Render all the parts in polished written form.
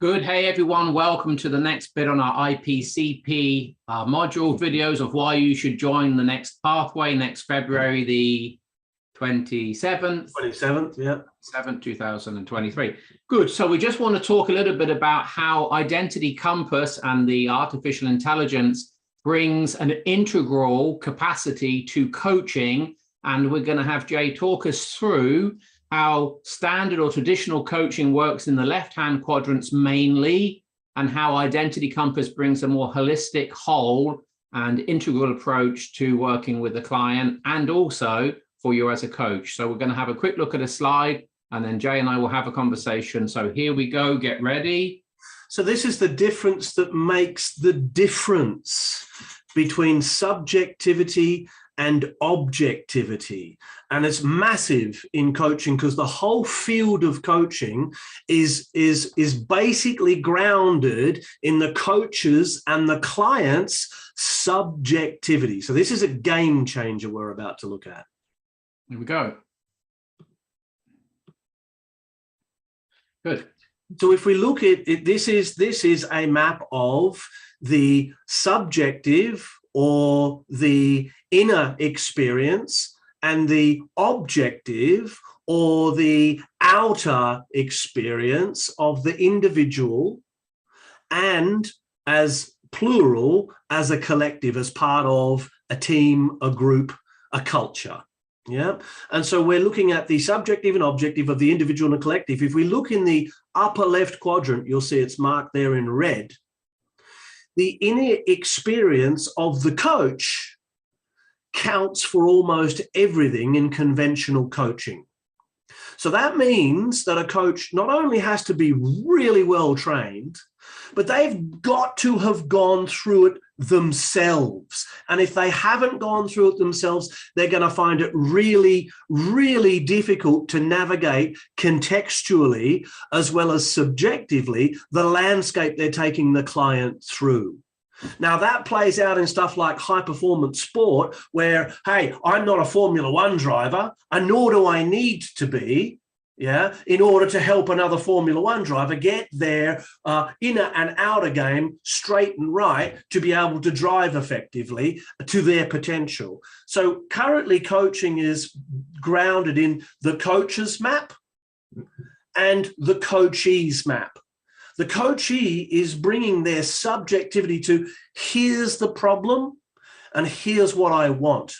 Good. Hey, everyone. Welcome to the next bit on our IPCP module videos of why you should join the next pathway next February, the 27th. 27th, yeah. 7th, 2023. Good. So we just want to talk a little bit about how Identity Compass and the artificial intelligence brings an integral capacity to coaching. And we're going to have Jay talk us through how standard or traditional coaching works in the left-hand quadrants mainly, and how Identity Compass brings a more holistic, whole and integral approach to working with the client and also for you as a coach. So we're going to have a quick look at a slide and then Jay and I will have a conversation. So here we go, get ready. So this is the difference that makes the difference between subjectivity and objectivity. And it's massive in coaching because the whole field of coaching is basically grounded in the coach's and the client's subjectivity. So this is a game changer we're about to look at. Here we go. Good. So if we look at it, this is a map of the subjective or the inner experience and the objective or the outer experience of the individual, and as plural, as a collective, as part of a team, a group, a culture. Yeah. And so we're looking at the subjective and objective of the individual and the collective. If we look in the upper left quadrant, you'll see it's marked there in red. The inner experience of the coach counts for almost everything in conventional coaching. So that means that a coach not only has to be really well trained, but they've got to have gone through it themselves. And if they haven't gone through it themselves, they're going to find it really, really difficult to navigate contextually as well as subjectively the landscape they're taking the client through. Now, that plays out in stuff like high-performance sport where, hey, I'm not a Formula One driver, and nor do I need to be, in order to help another Formula One driver get their inner and outer game straight and right to be able to drive effectively to their potential. So currently coaching is grounded in the coach's map and the coachee's map. The coachee is bringing their subjectivity to here's the problem and here's what I want.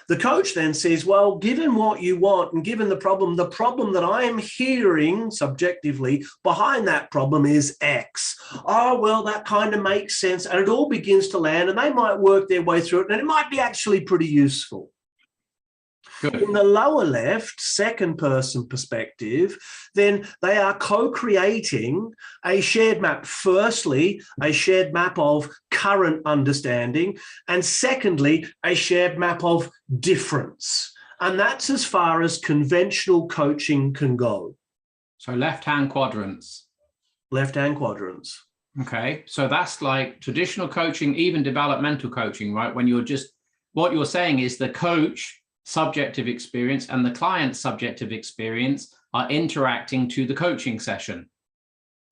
The coach then says, well, given what you want and given the problem that I am hearing subjectively behind that problem is X. Oh, well, that kind of makes sense. And it all begins to land and they might work their way through it and it might be actually pretty useful. Good. In the lower left, second person perspective, then they are co-creating a shared map. Firstly, a shared map of current understanding, and secondly, a shared map of difference. And that's as far as conventional coaching can go. So left-hand quadrants. Left-hand quadrants. Okay, so that's like traditional coaching, even developmental coaching, right? When you're just, what you're saying is the coach subjective experience and the client's subjective experience are interacting to the coaching session.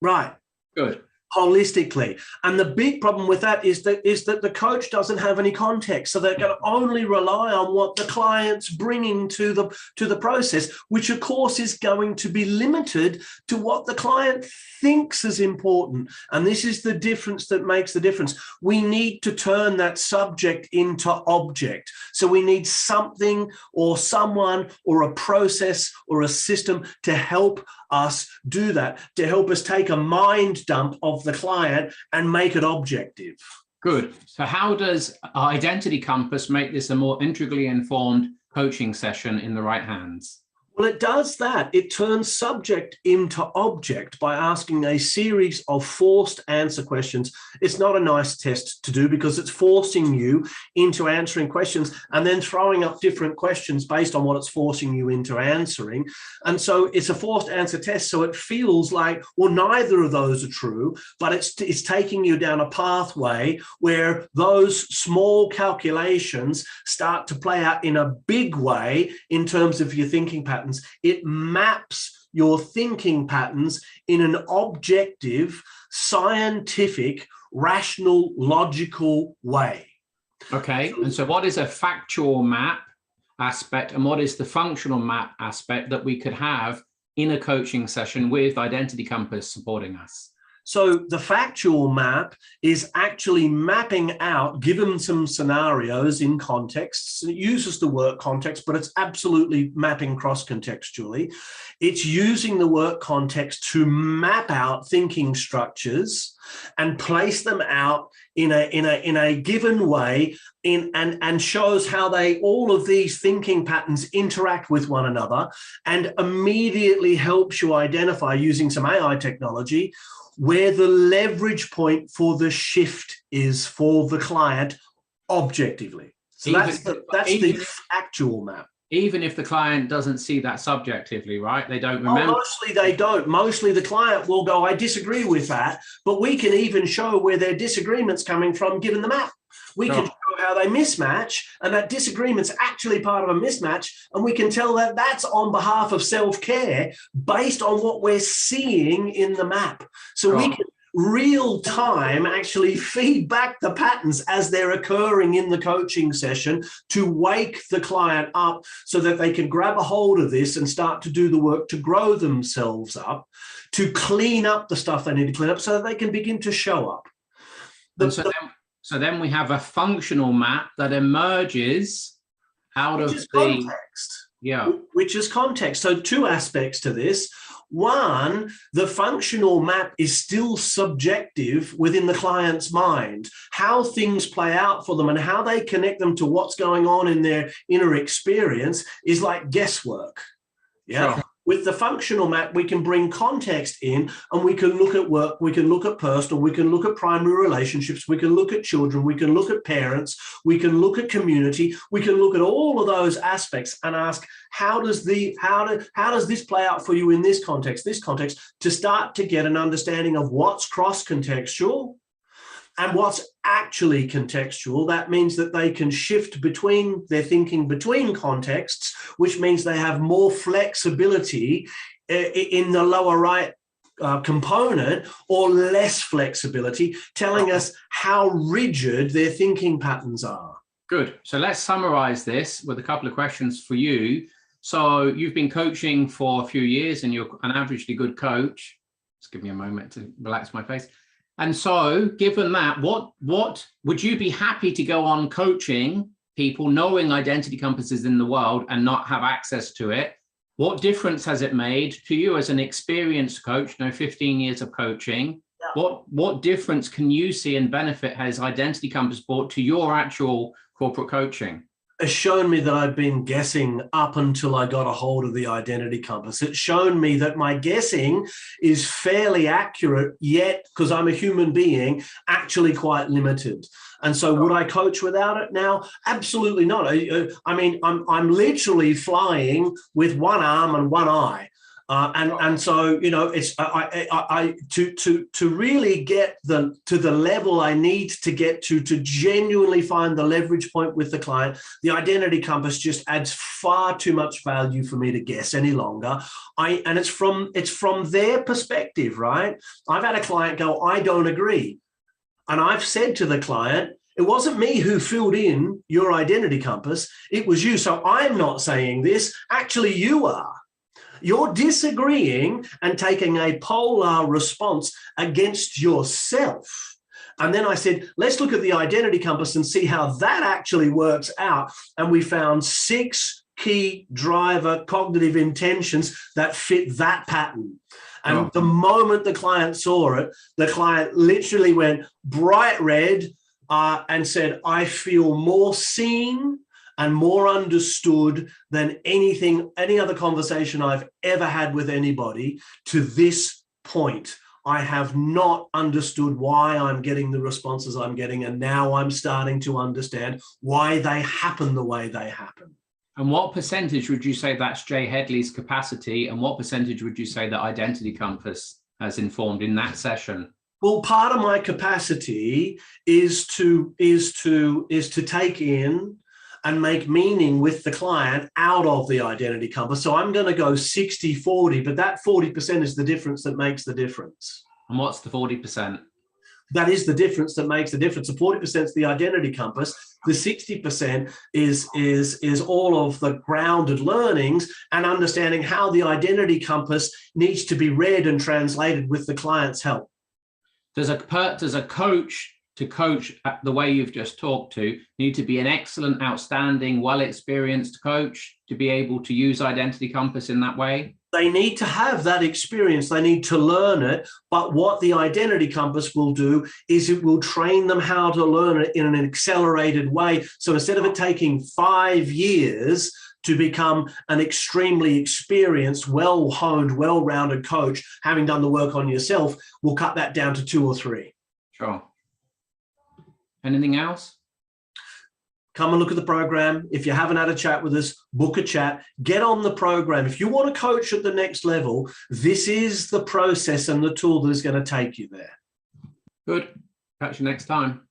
Right. Good. Holistically. And the big problem with that is that the coach doesn't have any context. So they're going to only rely on what the client's bringing to the process, which of course is going to be limited to what the client thinks is important. And this is the difference that makes the difference. We need to turn that subject into object. So we need something or someone or a process or a system to help us do that, to help us take a mind dump of the client and make it objective. Good. So how does Identity Compass make this a more integrally informed coaching session in the right hands? Well, it does that. It turns subject into object by asking a series of forced answer questions. It's not a nice test to do because it's forcing you into answering questions and then throwing up different questions based on what it's forcing you into answering. And so it's a forced answer test. So it feels like, well, neither of those are true, but it's taking you down a pathway where those small calculations start to play out in a big way in terms of your thinking pattern. It maps your thinking patterns in an objective, scientific, rational, logical way. Okay, and so what is a factual map aspect and what is the functional map aspect that we could have in a coaching session with Identity Compass supporting us? So the factual map is actually mapping out, given some scenarios in contexts. It uses the work context, but it's absolutely mapping cross-contextually. It's using the work context to map out thinking structures and place them out in a given way and shows how all of these thinking patterns interact with one another, and immediately helps you identify, using some AI technology, where the leverage point for the shift is for the client objectively. So that's the actual map. Even if the client doesn't see that subjectively, right? They don't remember. Oh, mostly they don't. Mostly the client will go, I disagree with that, but we can even show where their disagreement's coming from given the map. We can show how they mismatch, and that disagreement's actually part of a mismatch, and we can tell that that's on behalf of self-care based on what we're seeing in the map. So we can real time actually feed back the patterns as they're occurring in the coaching session to wake the client up so that they can grab a hold of this and start to do the work to grow themselves up, to clean up the stuff they need to clean up so that they can begin to show up. So then we have a functional map that emerges out of the context. Yeah. Which is context. So two aspects to this. One, the functional map is still subjective within the client's mind. How things play out for them and how they connect them to what's going on in their inner experience is like guesswork. Yeah. Sure. With the functional map, we can bring context in and we can look at work, we can look at personal, we can look at primary relationships, we can look at children, we can look at parents, we can look at community, we can look at all of those aspects and ask, how does this play out for you in this context, to start to get an understanding of what's cross-contextual and what's actually contextual. That means that they can shift between their thinking between contexts, which means they have more flexibility in the lower right component, or less flexibility, telling us how rigid their thinking patterns are. Good. So let's summarize this with a couple of questions for you. So you've been coaching for a few years and you're an averagely good coach. Just give me a moment to relax my face. And so given that, what would you be happy to go on coaching people knowing Identity Compass is in the world and not have access to it? What difference has it made to you as an experienced coach, 15 years of coaching? Yeah. What difference can you see and benefit has Identity Compass brought to your actual corporate coaching? Has shown me that I've been guessing up until I got a hold of the Identity Compass. It's shown me that my guessing is fairly accurate, yet, because I'm a human being, actually quite limited. And so would I coach without it now? Absolutely not. I mean, I'm literally flying with one arm and one eye. And so, it's to really get to the level I need to get to genuinely find the leverage point with the client, the Identity Compass just adds far too much value for me to guess any longer. And it's from their perspective, right? I've had a client go, I don't agree. And I've said to the client, it wasn't me who filled in your Identity Compass, it was you. So I'm not saying this, actually you are. You're disagreeing and taking a polar response against yourself. And then I said, let's look at the Identity Compass and see how that actually works out. And we found 6 key driver cognitive intentions that fit that pattern. And the moment the client saw it, the client literally went bright red and said, I feel more seen and more understood than any other conversation I've ever had with anybody to this point. I have not understood why I'm getting the responses I'm getting, and now I'm starting to understand why they happen the way they happen. And what percentage would you say that's Jay Headley's capacity, and what percentage would you say that Identity Compass has informed in that session? Well, part of my capacity is to take in and make meaning with the client out of the identity compass. So I'm going to go 60-40, but that 40% is the difference that makes the difference. And what's the 40%? That is the difference that makes the difference. The 40% is the identity compass. The 60% is all of the grounded learnings and understanding how the identity compass needs to be read and translated with the client's help. Does a coach to coach the way you've just talked to need to be an excellent, outstanding, well-experienced coach to be able to use identity compass in that way? They need to have that experience. They need to learn it. But what the identity compass will do is it will train them how to learn it in an accelerated way. So instead of it taking 5 years to become an extremely experienced, well-honed, well-rounded coach, having done the work on yourself, we'll cut that down to 2 or 3. Sure. Anything else? Come and look at the program. If you haven't had a chat with us, book a chat, get on the program. If you want to coach at the next level, this is the process and the tool that is going to take you there. Good. Catch you next time.